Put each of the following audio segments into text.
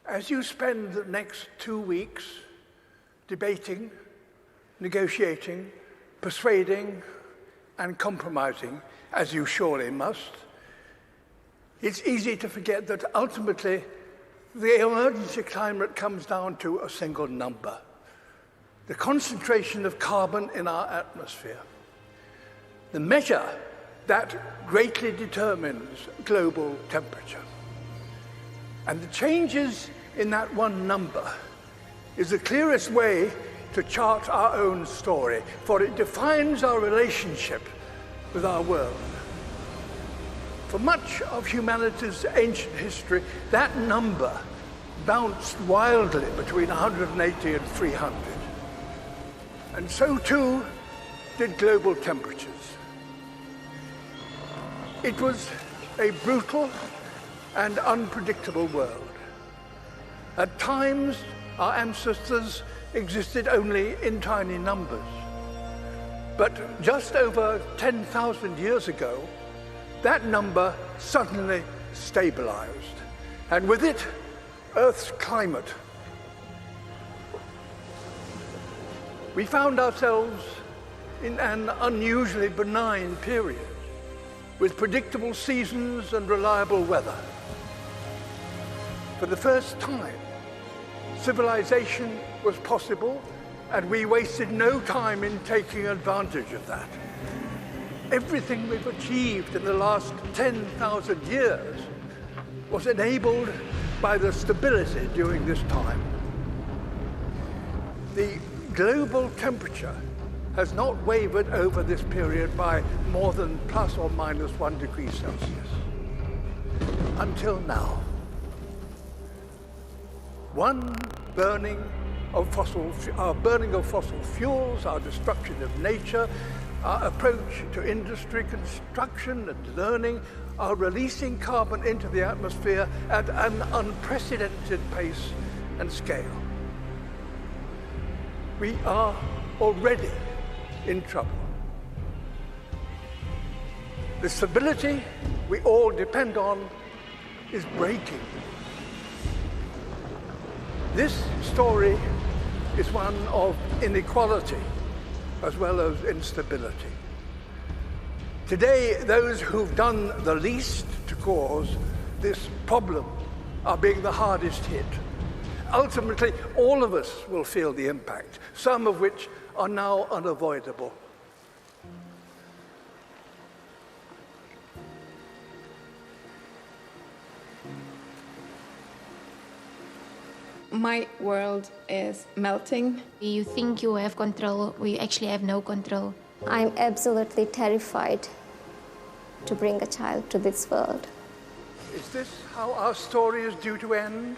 As you spend the next 2 weeks debating, negotiating, persuading, and compromising, as you surely must, it's easy to forget that ultimately the emergency climate comes down to a single number: the concentration of carbon in our atmosphere. The measure that greatly determines global temperature. And the changes in that one number is the clearest way to chart our own story, for it defines our relationship with our world. For much of humanity's ancient history, that number bounced wildly between 180 and 300. And so too did global temperatures. It was a brutal and unpredictable world. At times, our ancestors existed only in tiny numbers. But just over 10,000 years ago, that number suddenly stabilized, and with it, Earth's climate. We found ourselves in an unusually benign period, with predictable seasons and reliable weather. For the first time, civilization was possible, and we wasted no time in taking advantage of that. Everything we've achieved in the last 10,000 years was enabled by the stability during this time. The global temperature has not wavered over this period by more than plus or minus 1 degree Celsius. Until now. Our burning of fossil fuels, our destruction of nature, our approach to industry, construction, and learning are releasing carbon into the atmosphere at an unprecedented pace and scale. We are already in trouble. The stability we all depend on is breaking. This story is one of inequality as well as instability. Today, those who've done the least to cause this problem are being the hardest hit. Ultimately, all of us will feel the impact, some of which are now unavoidable. My world is melting. You think you have control, we actually have no control. I'm absolutely terrified to bring a child to this world. Is this how our story is due to end?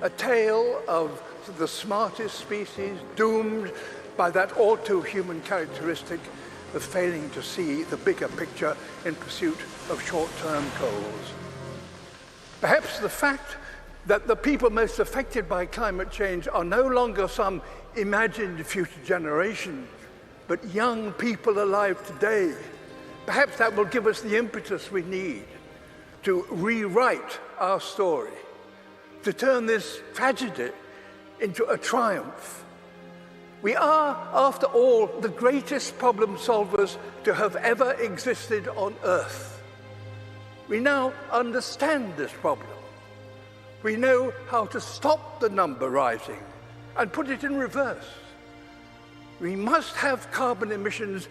A tale of the smartest species doomed by that all-too-human characteristic of failing to see the bigger picture in pursuit of short-term goals. Perhaps the fact that the people most affected by climate change are no longer some imagined future generation, but young people alive today. Perhaps that will give us the impetus we need to rewrite our story, to turn this tragedy into a triumph. We are, after all, the greatest problem solvers to have ever existed on Earth. We now understand this problem. We know how to stop the number rising and put it in reverse. We must have carbon emissions,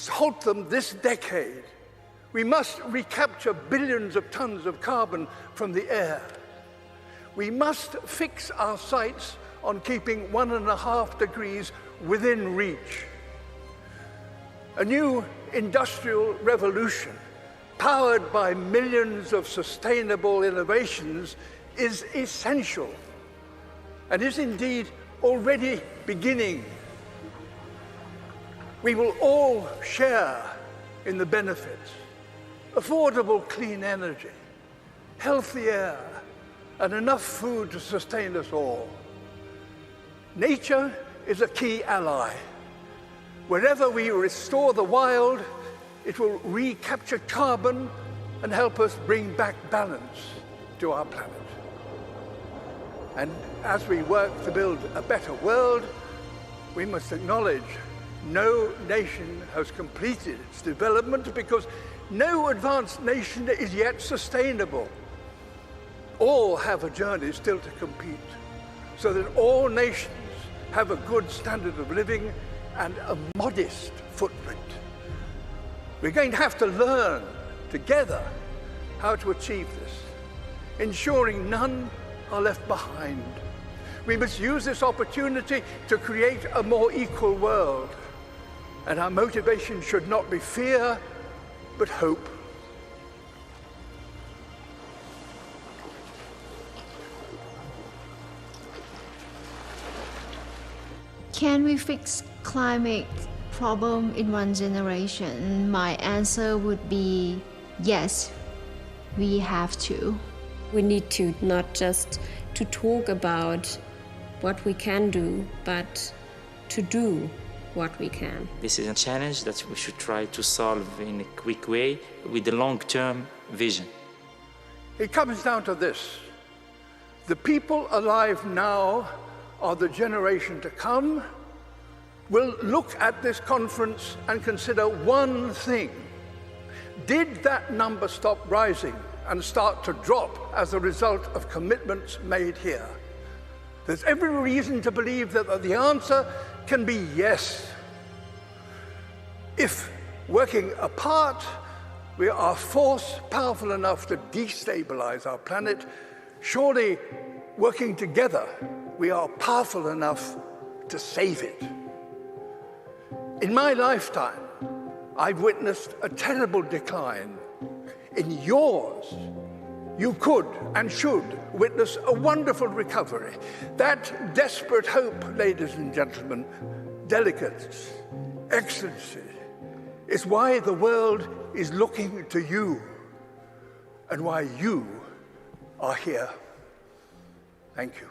halt them this decade. We must recapture billions of tons of carbon from the air. We must fix our sights on keeping 1.5 degrees within reach. A new industrial revolution, powered by millions of sustainable innovations, is essential and is indeed already beginning. We will all share in the benefits: affordable clean energy, healthy air, and enough food to sustain us all. Nature is a key ally. Wherever we restore the wild, it will recapture carbon and help us bring back balance to our planet. And as we work to build a better world, we must acknowledge no nation has completed its development because no advanced nation is yet sustainable. All have a journey still to compete, so that all nations have a good standard of living and a modest footprint. We're going to have to learn together how to achieve this, ensuring none are left behind. We must use this opportunity to create a more equal world, and our motivation should not be fear, but hope. Can we fix climate problem in one generation? My answer would be yes, we have to. We need to not just to talk about what we can do, but to do what we can. This is a challenge that we should try to solve in a quick way with a long-term vision. It comes down to this. The people alive now are the generation to come, will look at this conference and consider one thing. Did that number stop rising and start to drop as a result of commitments made here? There's every reason to believe that the answer can be yes. If working apart, we are a force powerful enough to destabilize our planet, surely working together, we are powerful enough to save it. In my lifetime, I've witnessed a terrible decline. In yours, you could and should witness a wonderful recovery. That desperate hope, ladies and gentlemen, delegates, excellencies, is why the world is looking to you and why you are here. Thank you.